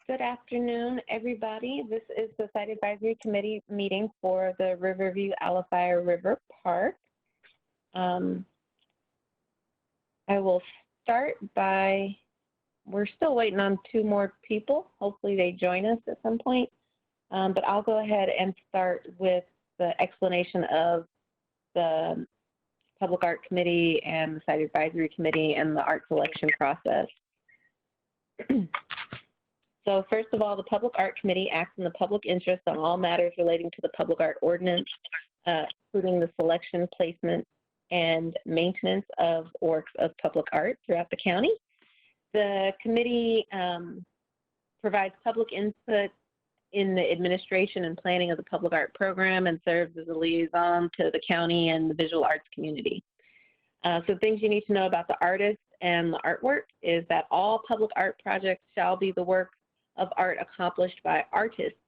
Good afternoon, everybody. This is the Site Advisory Committee meeting for the Riverview Alafaya River Park. I will start by, we're still waiting on 2 more people. Hopefully they join us at some point. But I'll go ahead and start with the explanation of the Public Art Committee and the Site Advisory Committee and the art selection process. So first of all, the Public Art Committee acts in the public interest on all matters relating to the public art ordinance, including the selection, placement, and maintenance of works of public art throughout the county. The committee provides public input in the administration and planning of the public art program and serves as a liaison to the county and the visual arts community. So things you need to know about the artist and the artwork is that all public art projects shall be the work of art accomplished by artists.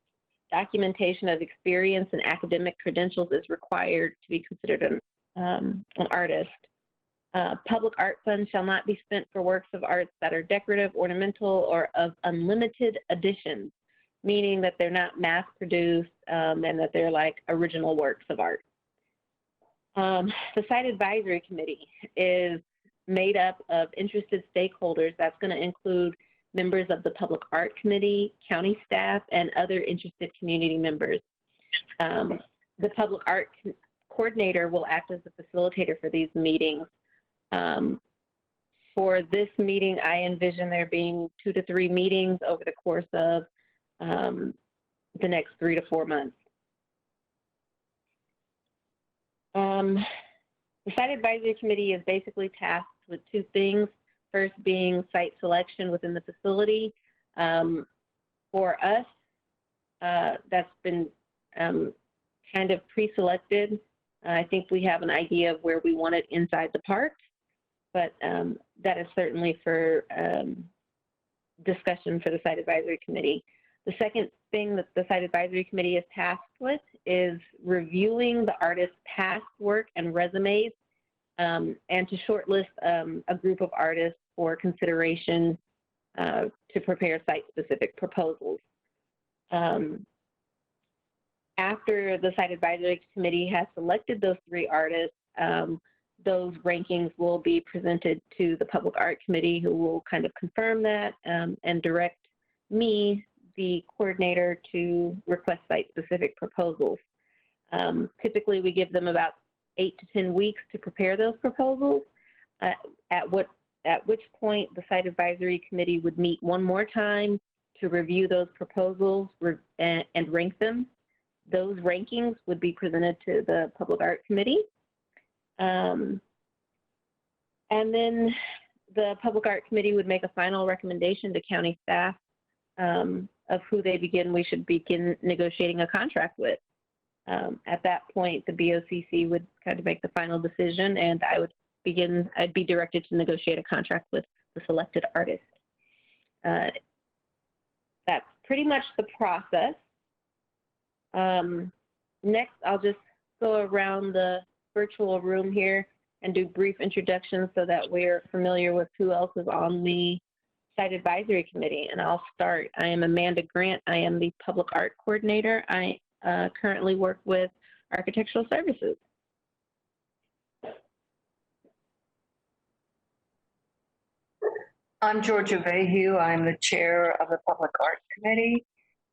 Documentation of experience and academic credentials is required to be considered an artist. Public art funds shall not be spent for works of art that are decorative, ornamental, or of unlimited editions, meaning that they're not mass produced and that they're like original works of art. The Site Advisory Committee is made up of interested stakeholders. That's going to include members of the Public Art Committee, county staff, and other interested community members. The Public Art Coordinator will act as the facilitator for these meetings. For this meeting, I envision there being 2 to 3 meetings over the course of the next 3 to 4 months. The Site Advisory Committee is basically tasked with 2 things. First being site selection within the facility. For us, that's been kind of pre-selected. I think we have an idea of where we want it inside the park, but that is certainly for discussion for the Site Advisory Committee. The second thing that the Site Advisory Committee is tasked with is reviewing the artist's past work and resumes and to shortlist a group of artists for consideration to prepare site-specific proposals. After the Site Advisory Committee has selected those 3 artists, those rankings will be presented to the Public Art Committee, who will kind of confirm that and direct me, the coordinator, to request site-specific proposals. Typically, we give them about 8 to 10 weeks to prepare those proposals, at which point the Site Advisory Committee would meet one more time to review those proposals and rank them. Those rankings would be presented to the Public Art Committee. And then the Public Art Committee would make a final recommendation to county staff of who we should begin negotiating a contract with. At that point, the BOCC would kind of make the final decision, and I'd be directed to negotiate a contract with the selected artist. That's pretty much the process. Next, I'll just go around the virtual room here and do brief introductions so that we're familiar with who else is on the Site Advisory Committee. And I'll start. I am Amanda Grant. I am the Public Art Coordinator. I currently work with Architectural Services. I'm Georgia Vahue. I'm the chair of the Public Art Committee,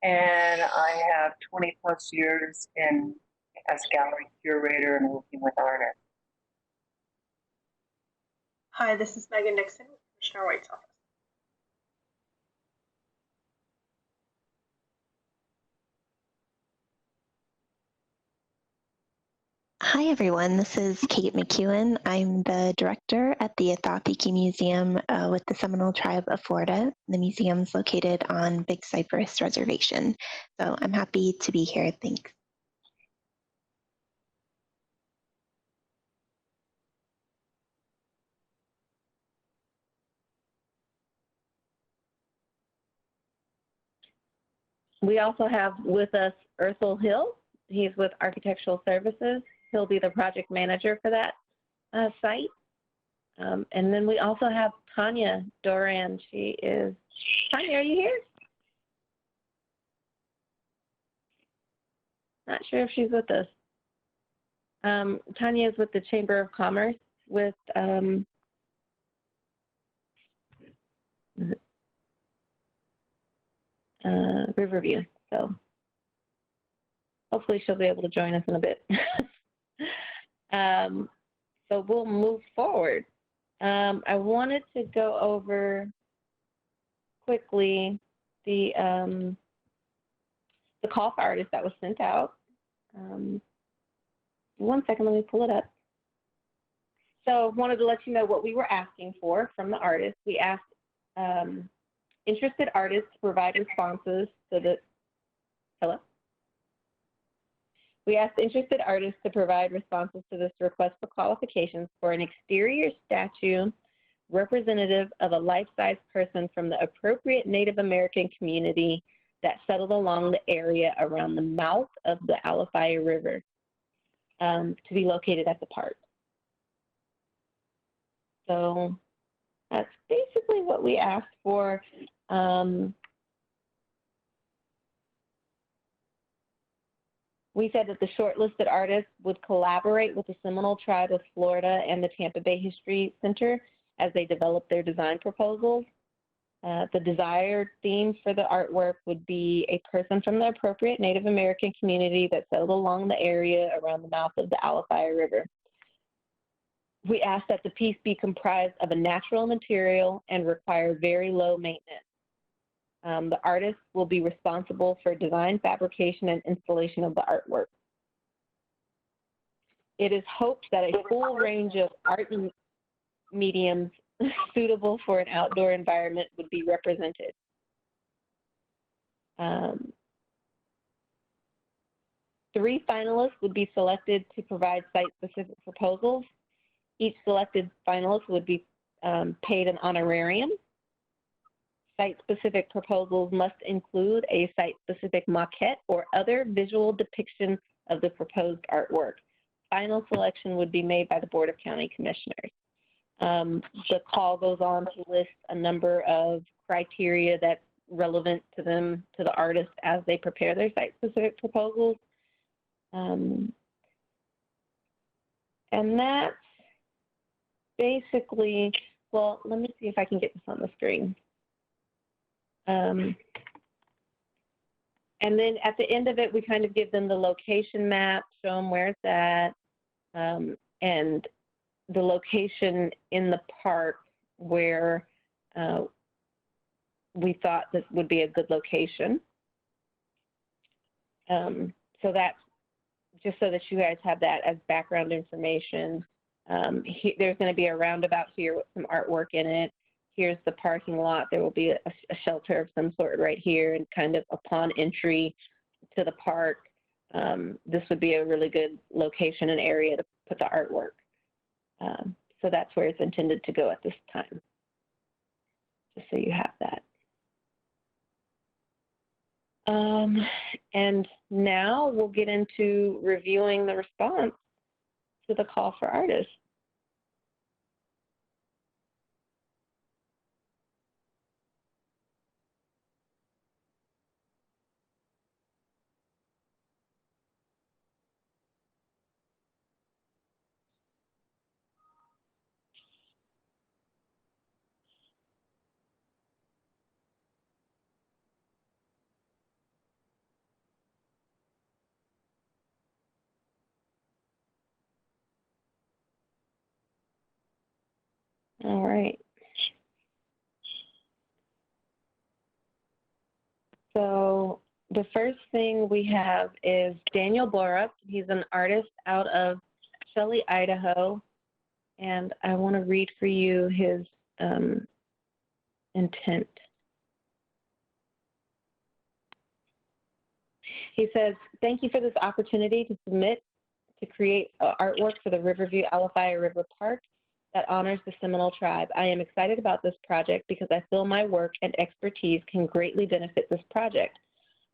and I have 20 plus years as a gallery curator and working with artists. Hi, this is Megan Nixon, Commissioner White's office. Hi, everyone. This is Kate McEwen. I'm the director at the Athapeeke Museum with the Seminole Tribe of Florida. The museum's located on Big Cypress Reservation. So I'm happy to be here. Thanks. We also have with us Ursel Hill. He's with Architectural Services. He'll be the project manager for that site. And then we also have Tanya Doran. Tanya, are you here? Not sure if she's with us. Tanya is with the Chamber of Commerce with Riverview. So hopefully she'll be able to join us in a bit. So we'll move forward. I wanted to go over quickly the call for artists that was sent out. 1 second, let me pull it up. So wanted to let you know what we were asking for from the artists. We asked interested artists to provide responses so that, hello? We asked interested artists to provide responses to this request for qualifications for an exterior statue representative of a life-size person from the appropriate Native American community that settled along the area around the mouth of the Alafaya River to be located at the park. So that's basically what we asked for. We said that the shortlisted artists would collaborate with the Seminole Tribe of Florida and the Tampa Bay History Center as they develop their design proposals. The desired theme for the artwork would be a person from the appropriate Native American community that settled along the area around the mouth of the Alafaya River. We asked that the piece be comprised of a natural material and require very low maintenance. The artist will be responsible for design, fabrication, and installation of the artwork. It is hoped that a full range of art mediums suitable for an outdoor environment would be represented. 3 finalists would be selected to provide site-specific proposals. Each selected finalist would be paid an honorarium. Site-specific proposals must include a site-specific maquette or other visual depiction of the proposed artwork. Final selection would be made by the Board of County Commissioners. The call goes on to list a number of criteria that's relevant to them, to the artist, as they prepare their site-specific proposals. And that's basically, well, let me see if I can get this on the screen. And then at the end of it, we kind of give them the location map, show them where it's at, and the location in the park where we thought this would be a good location. So that's just so that you guys have that as background information. There's going to be a roundabout here with some artwork in it. Here's the parking lot. There will be a shelter of some sort right here, and kind of upon entry to the park, this would be a really good location and area to put the artwork. So that's where it's intended to go at this time, just so you have that. And now we'll get into reviewing the response to the call for artists. All right. So the first thing we have is Daniel Borup. He's an artist out of Shelley, Idaho. And I want to read for you his intent. He says, "Thank you for this opportunity to submit to create artwork for the Riverview Alafaya River Park that honors the Seminole Tribe. I am excited about this project because I feel my work and expertise can greatly benefit this project.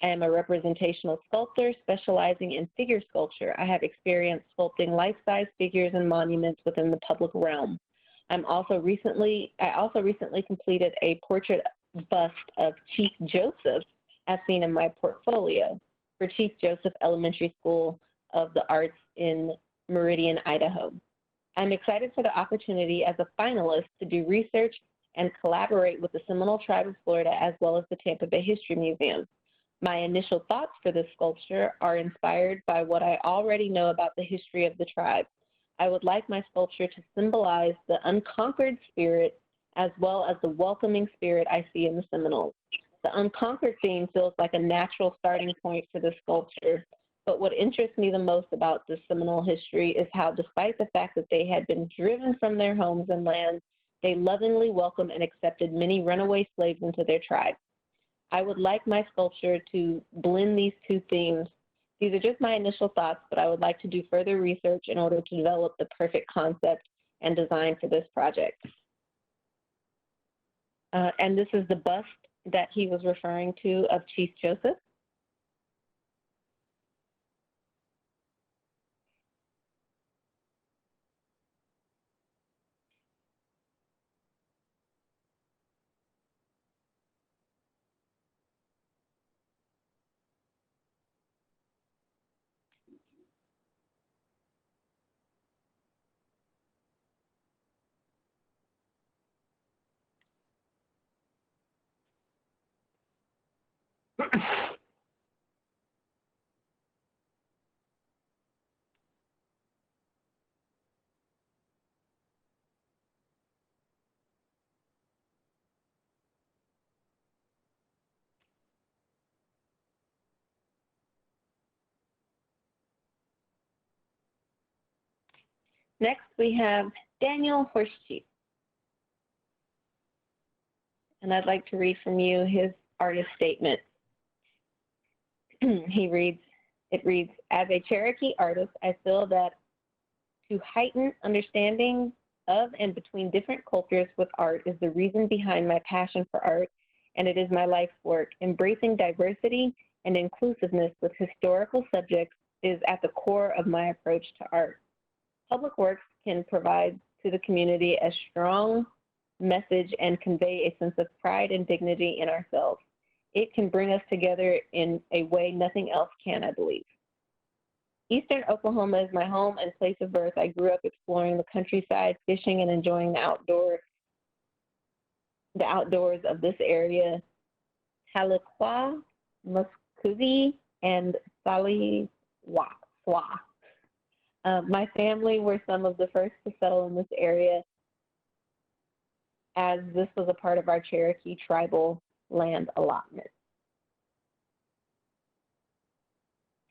I am a representational sculptor specializing in figure sculpture. I have experience sculpting life-size figures and monuments within the public realm. I also recently completed a portrait bust of Chief Joseph as seen in my portfolio. for Chief Joseph Elementary School of the Arts in Meridian, Idaho. I'm excited for the opportunity as a finalist to do research and collaborate with the Seminole Tribe of Florida as well as the Tampa Bay History Museum. My initial thoughts for this sculpture are inspired by what I already know about the history of the tribe. I would like my sculpture to symbolize the unconquered spirit as well as the welcoming spirit I see in the Seminoles. The unconquered theme feels like a natural starting point for this sculpture, but what interests me the most about the Seminole history is how, despite the fact that they had been driven from their homes and lands, they lovingly welcomed and accepted many runaway slaves into their tribe. I would like my sculpture to blend these two themes. These are just my initial thoughts, but I would like to do further research in order to develop the perfect concept and design for this project. And this is the bust that he was referring to of Chief Joseph. Next, we have Daniel HorseChief. And I'd like to read from you his artist statement. It reads, as a Cherokee artist, I feel that to heighten understanding of and between different cultures with art is the reason behind my passion for art, and it is my life's work. Embracing diversity and inclusiveness with historical subjects is at the core of my approach to art. Public works can provide to the community a strong message and convey a sense of pride and dignity in ourselves. It can bring us together in a way nothing else can, I believe. Eastern Oklahoma is my home and place of birth. I grew up exploring the countryside, fishing, and enjoying the outdoors of this area. Tahlequah, Muscogee, and Saliwa. My family were some of the first to settle in this area, as this was a part of our Cherokee tribal land allotment.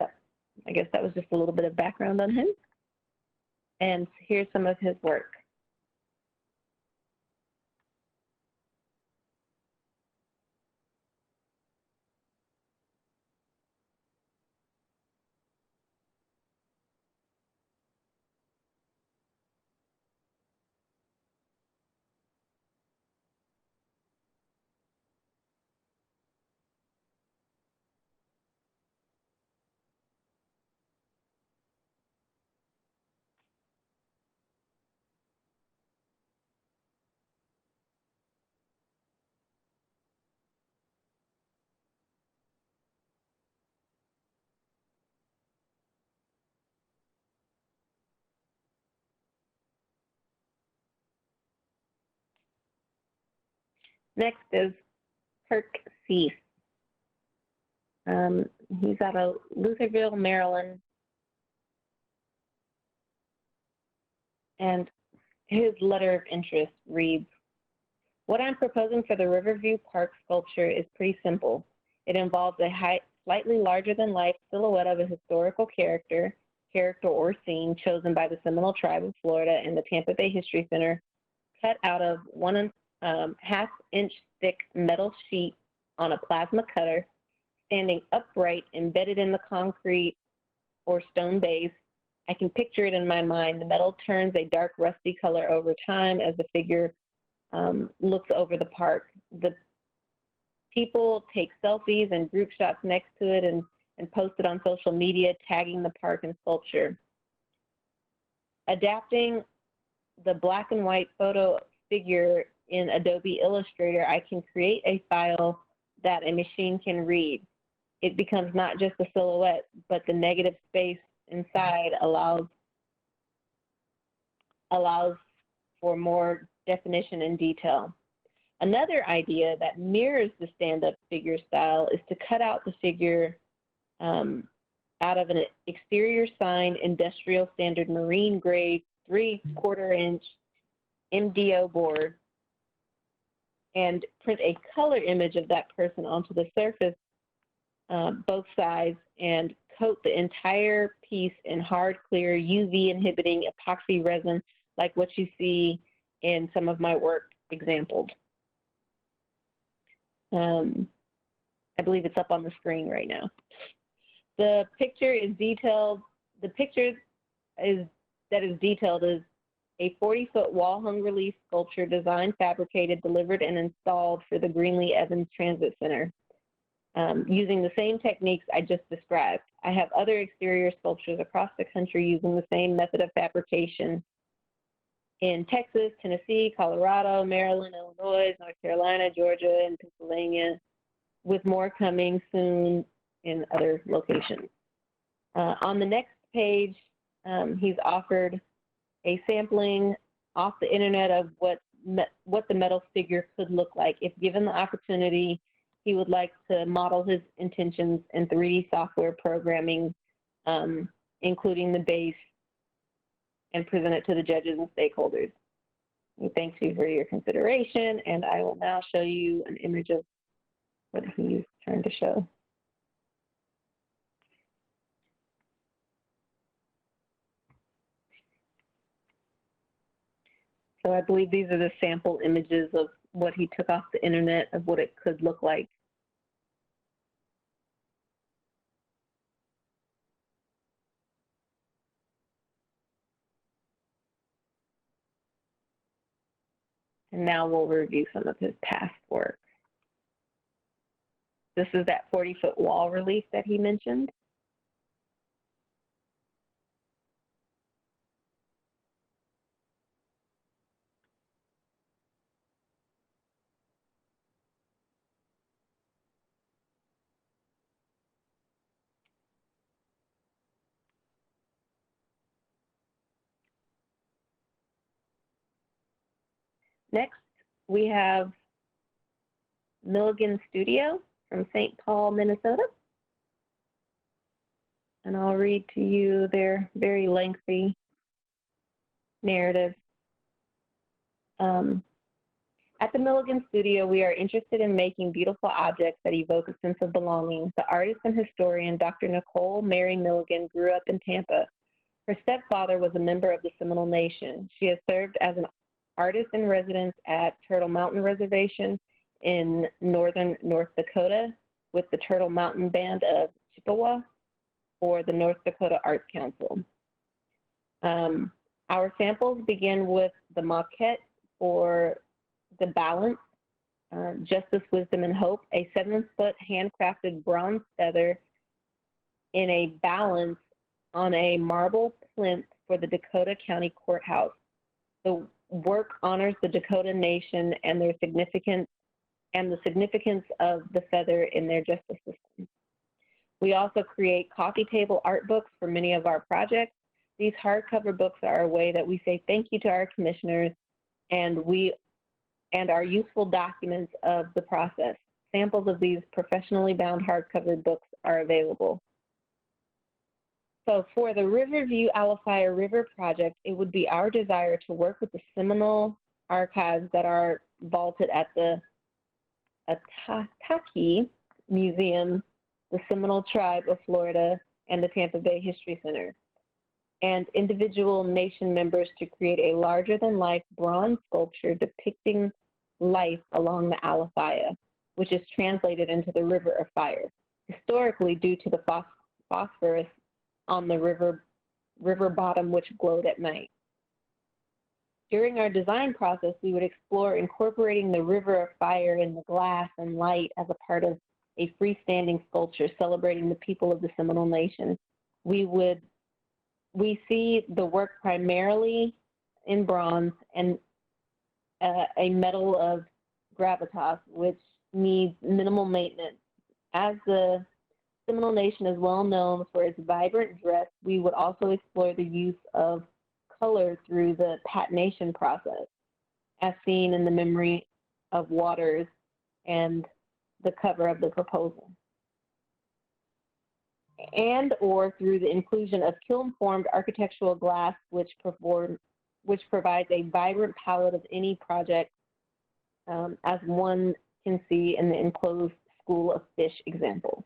So I guess that was just a little bit of background on him. And here's some of his work. Next is Kirk Cease. He's out of Lutherville, Maryland. And his letter of interest reads, what I'm proposing for the Riverview Park sculpture is pretty simple. It involves a slightly larger than life silhouette of a historical character or scene chosen by the Seminole Tribe of Florida and the Tampa Bay History Center, cut out of 1.5 inch thick metal sheet on a plasma cutter, standing upright, embedded in the concrete or stone base. I can picture it in my mind. The metal turns a dark rusty color over time as the figure looks over the park. The people take selfies and group shots next to it and post it on social media, tagging the park and sculpture. Adapting the black and white photo figure in Adobe Illustrator, I can create a file that a machine can read. it becomes not just a silhouette, but the negative space inside allows for more definition and detail. Another idea that mirrors the stand-up figure style is to cut out the figure out of an exterior sign, industrial standard marine grade 3/4-inch MDO board, and print a color image of that person onto the surface, both sides, and coat the entire piece in hard, clear, UV inhibiting epoxy resin, like what you see in some of my work exampled. I believe it's up on the screen right now. The picture is detailed. The picture that is detailed is a 40-foot wall-hung relief sculpture designed, fabricated, delivered, and installed for the Greenlee Evans Transit Center, using the same techniques I just described. I have other exterior sculptures across the country using the same method of fabrication in Texas, Tennessee, Colorado, Maryland, Illinois, North Carolina, Georgia, and Pennsylvania, with more coming soon in other locations. On the next page, he's offered a sampling off the internet of what the metal figure could look like. If given the opportunity, he would like to model his intentions in 3D software programming, including the base, and present it to the judges and stakeholders. He thanks you for your consideration, and I will now show you an image of what he's trying to show. So I believe these are the sample images of what he took off the internet of what it could look like. And now we'll review some of his past work. This is that 40-foot wall relief that he mentioned. Next, we have Milligan Studio from St. Paul, Minnesota. And I'll read to you their very lengthy narrative. At the Milligan Studio, we are interested in making beautiful objects that evoke a sense of belonging. The artist and historian, Dr. Nicole Mary Milligan, grew up in Tampa. Her stepfather was a member of the Seminole Nation. She has served as an artist in residence at Turtle Mountain Reservation in northern North Dakota with the Turtle Mountain Band of Chippewa for the North Dakota Arts Council. Our samples begin with the maquette for the balance, Justice, Wisdom, and Hope, a 7-foot handcrafted bronze feather in a balance on a marble plinth for the Dakota County Courthouse. The work honors the Dakota Nation and their significance and the significance of the feather in their justice system. We also create coffee table art books for many of our projects. These hardcover books are a way that we say thank you to our commissioners and are useful documents of the process. Samples of these professionally bound hardcover books are available. So for the Riverview Alafaya River project, it would be our desire to work with the Seminole archives that are vaulted at the Ataki Museum, the Seminole Tribe of Florida, and the Tampa Bay History Center, and individual nation members to create a larger-than-life bronze sculpture depicting life along the Alafaya, which is translated into the River of Fire, historically due to the phosphorus on the river bottom, which glowed at night. During our design process, we would explore incorporating the River of Fire in the glass and light as a part of a freestanding sculpture celebrating the people of the Seminole Nation. We see the work primarily in bronze and a metal of gravitas, which needs minimal maintenance. As the Seminole Nation is well known for its vibrant dress, we would also explore the use of color through the patination process, as seen in the Memory of Waters and the cover of the proposal, and or through the inclusion of kiln-formed architectural glass, which provides a vibrant palette of any project, as one can see in the enclosed School of Fish example.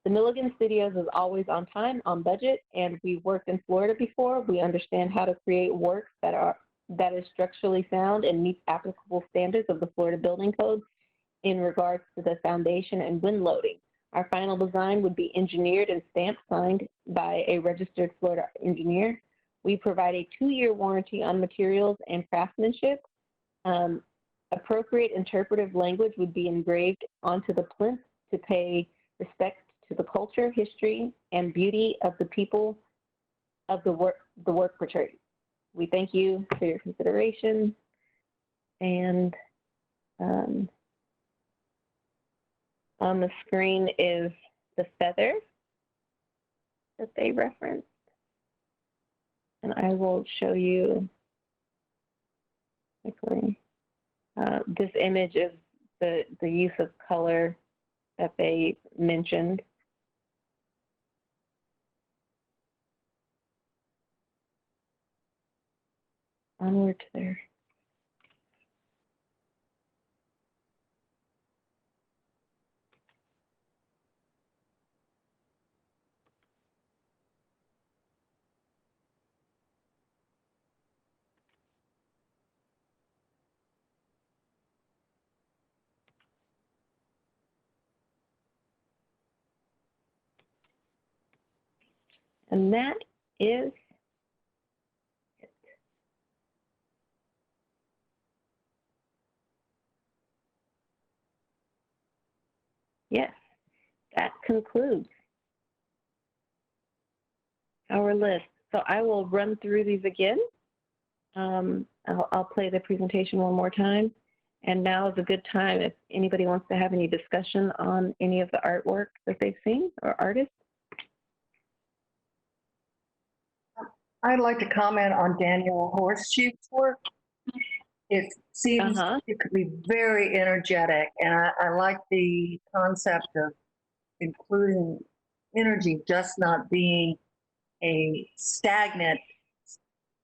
The Milligan Studios is always on time, on budget, and we've worked in Florida before. We understand how to create works that is structurally sound and meets applicable standards of the Florida Building Code in regards to the foundation and wind loading. Our final design would be engineered and stamp signed by a registered Florida engineer. We provide a 2-year warranty on materials and craftsmanship. Appropriate interpretive language would be engraved onto the plinth to pay respect to the culture, history, and beauty of the people of the work portrayed. We thank you for your consideration. And on the screen is the feather that they referenced. And I will show you quickly. This image is the use of color that they mentioned. Onward to there. And that is it. Yes, that concludes our list. So I will run through these again. I'll play the presentation one more time. And now is a good time if anybody wants to have any discussion on any of the artwork that they've seen or artists. I'd like to comment on Daniel HorseChief's work. It seems it could be very energetic, and I like the concept of including energy just not being a stagnant,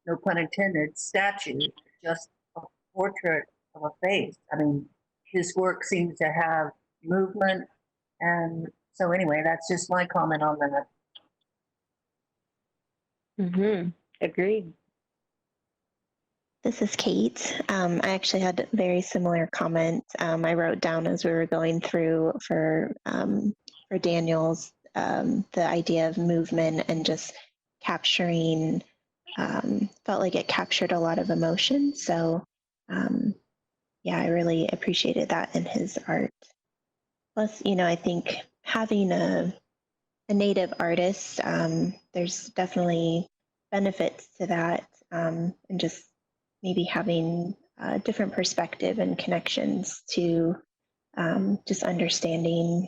no pun intended, statue, just a portrait of a face. I mean, his work seems to have movement, and so anyway, that's just my comment on that. Agreed. This is Kate. I actually had a very similar comment I wrote down as we were going through for Daniel's, the idea of movement and just capturing, felt like it captured a lot of emotion. So yeah, I really appreciated that in his art. Plus, I think having a native artist, there's definitely benefits to that, and just maybe having a different perspective and connections to just understanding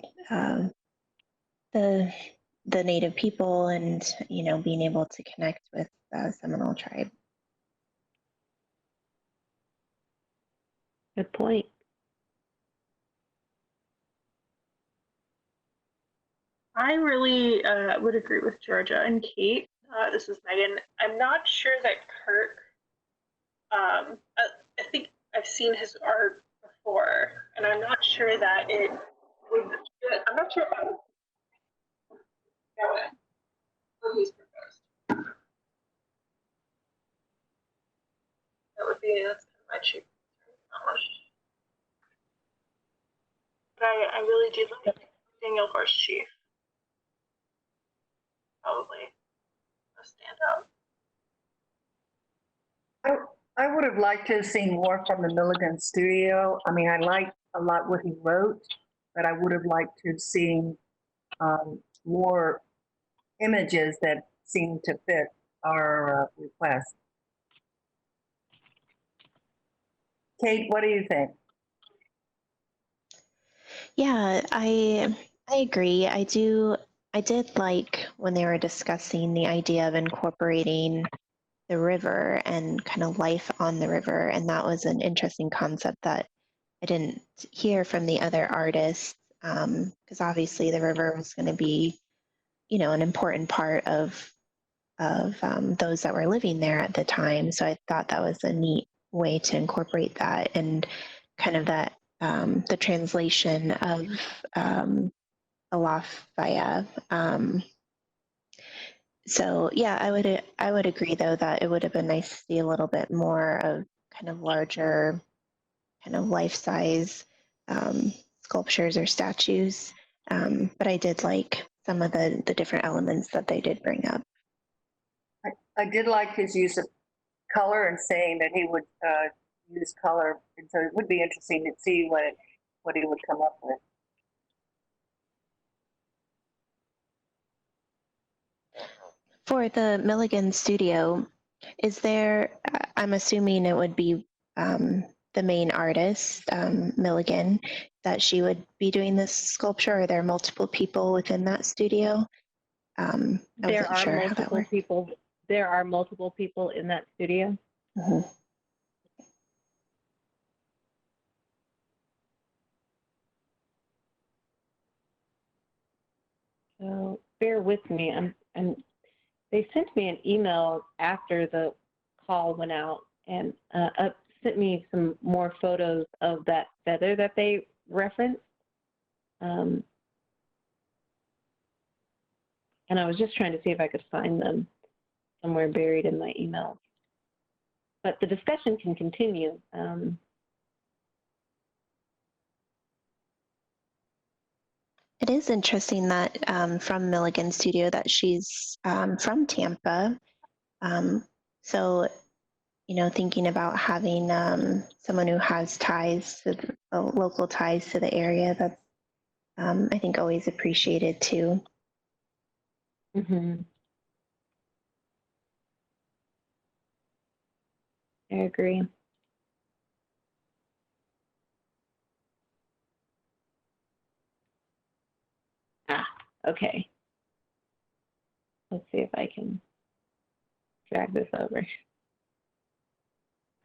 the native people and being able to connect with the Seminole tribe. Good point. I really would agree with Georgia and Kate. This is Megan. I'm not sure that Kirk, I think I've seen his art before, and I'm not sure that it would, I'm not sure about what he's proposed. That's kind of my chief concern. But I really do like Daniel HorseChief. Probably a standout. I would have liked to have seen more from the Milligan Studio. I mean, I liked a lot what he wrote, but I would have liked to have seen more images that seemed to fit our request. Kate, what do you think? Yeah, I I agree. I did like when they were discussing the idea of incorporating the river and kind of life on the river. And that was an interesting concept that I didn't hear from the other artists, because obviously the river was going to be, an important part of those that were living there at the time. So I thought that was a neat way to incorporate that and kind of that the translation of Alafaya. So yeah, I would agree though that it would have been nice to see a little bit more of kind of larger, kind of life-size sculptures or statues. But I did like some of the different elements that they did bring up. I did like his use of color and saying that he would use color, and so it would be interesting to see what he would come up with. For the Milligan Studio, is there, I'm assuming it would be the main artist, Milligan, that she would be doing this sculpture? Are there multiple people within that studio? There are multiple people. There are multiple people in that studio. Mm-hmm. So bear with me. They sent me an email after the call went out and sent me some more photos of that feather that they referenced. And I was just trying to see if I could find them somewhere buried in my email. But the discussion can continue. It is interesting that from Milligan Studio that she's from Tampa. So, thinking about having someone who has ties to local ties to the area, that's I think always appreciated too. Mm-hmm. I agree. Okay. Let's see if I can drag this over.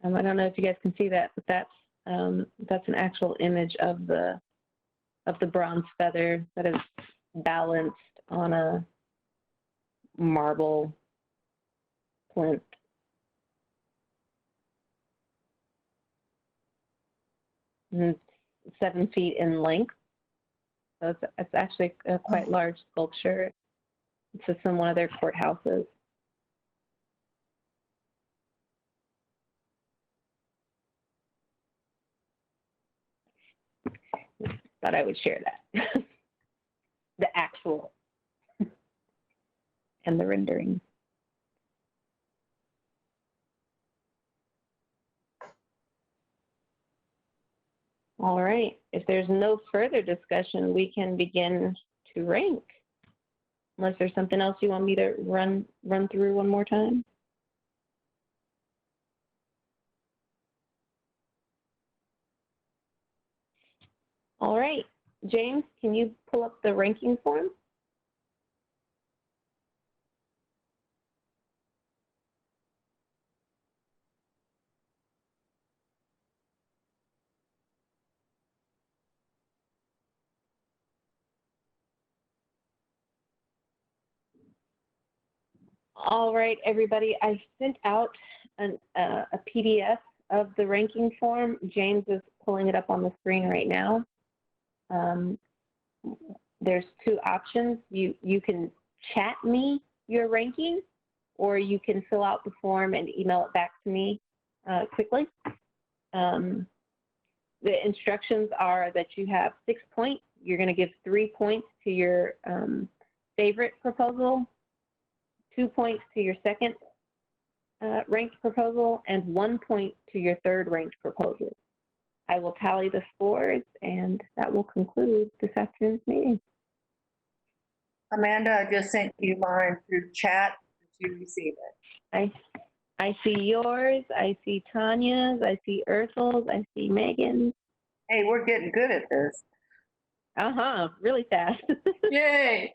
I don't know if you guys can see that, but that's an actual image of the bronze feather that is balanced on a marble plinth. And it's 7 feet in length. So it's actually a quite large sculpture. It's just in one of their courthouses. Thought I would share that. The actual and the rendering. All right. If there's no further discussion, we can begin to rank. Unless there's something else you want me to run through one more time. All right. James, can you pull up the ranking form? All right, everybody. I sent out a PDF of the ranking form. James is pulling it up on the screen right now. There's 2 options. You can chat me your ranking, or you can fill out the form and email it back to me quickly. The instructions are that you have 6 points. You're going to give 3 points to your favorite proposal, 2 points to your second ranked proposal, and 1 point to your third ranked proposal. I will tally the scores, and that will conclude this afternoon's meeting. Amanda, I just sent you mine through chat. Did you receive it? I see yours, I see Tanya's, I see Ursul's, I see Megan's. Hey, we're getting good at this. Really fast. Yay!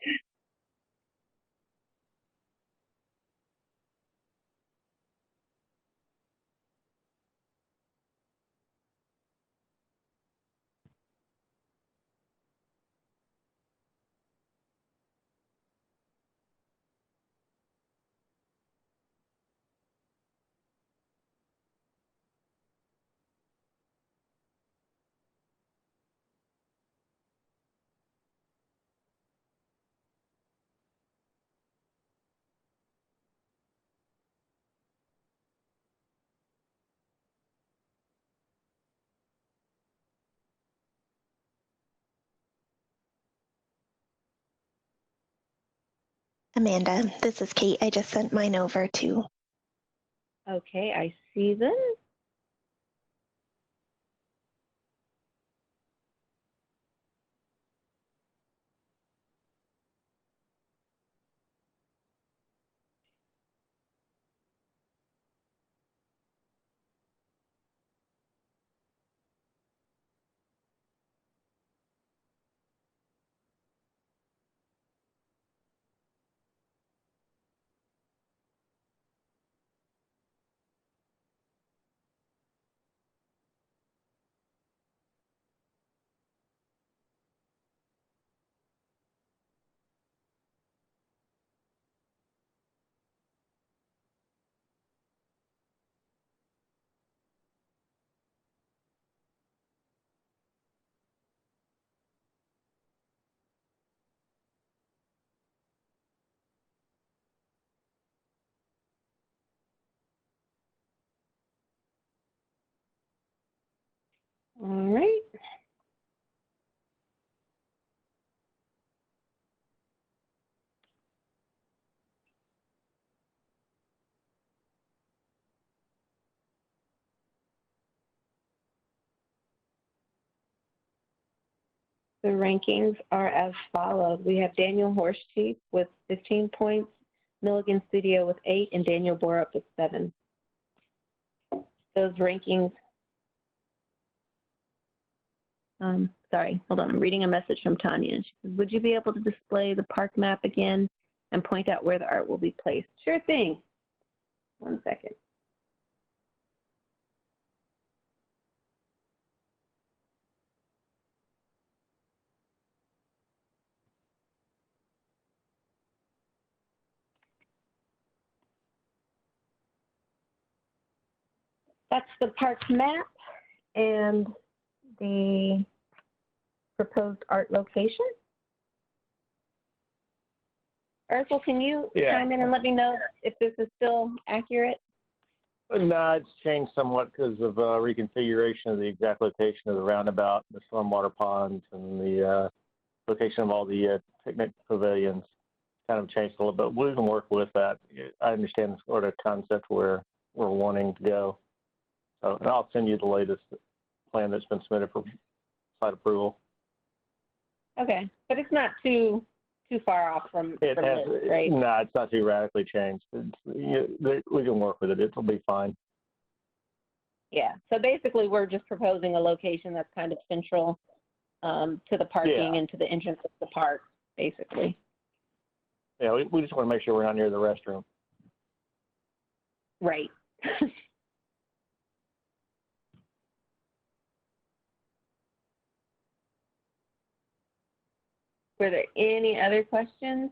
Amanda, this is Kate. I just sent mine over too. Okay, I see them. All right. The rankings are as follows. We have Daniel HorseChief with 15 points, Milligan Studio with 8, and Daniel Borup with 7. Those rankings, sorry, hold on. I'm reading a message from Tanya. She says, would you be able to display the park map again and point out where the art will be placed? Sure thing. 1 second. That's the park map and the proposed art location. Ursula, can you chime in and let me know if this is still accurate? No, it's changed somewhat because of reconfiguration of the exact location of the roundabout, the stormwater ponds, and the location of all the picnic pavilions. Kind of changed a little bit. We can work with that. I understand the sort of concept where we're wanting to go. So I'll send you the latest plan that's been submitted for site approval. Okay, but it's not too far off from this, right? No, it's not too radically changed. We can work with it. It'll be fine. Yeah, so basically we're just proposing a location that's kind of central to the parking and to the entrance of the park, basically. Yeah, we just want to make sure we're not near the restroom. Right. Were there any other questions?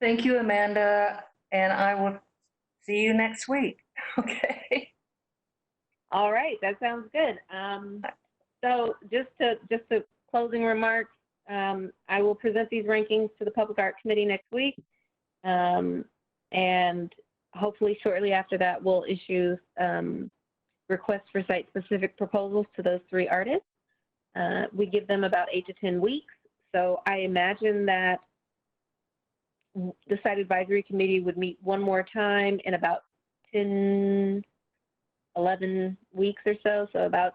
Thank you, Amanda, and I will see you next week. Okay. All right, that sounds good. So just to closing remarks, I will present these rankings to the Public Art Committee next week, and hopefully shortly after that we'll issue requests for site-specific proposals to those 3 artists. We give them about 8 to 10 weeks, so I imagine that the Site Advisory Committee would meet one more time in about 10, 11 weeks or so, so about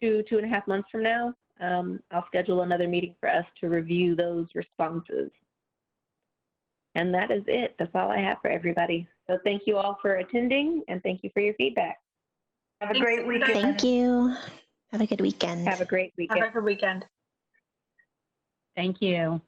2.5 months from now. I'll schedule another meeting for us to review those responses. And that is it. That's all I have for everybody. So thank you all for attending, and thank you for your feedback. Have a great weekend. Thank you. Have a good weekend. Have a great weekend. Have a good weekend. Thank you.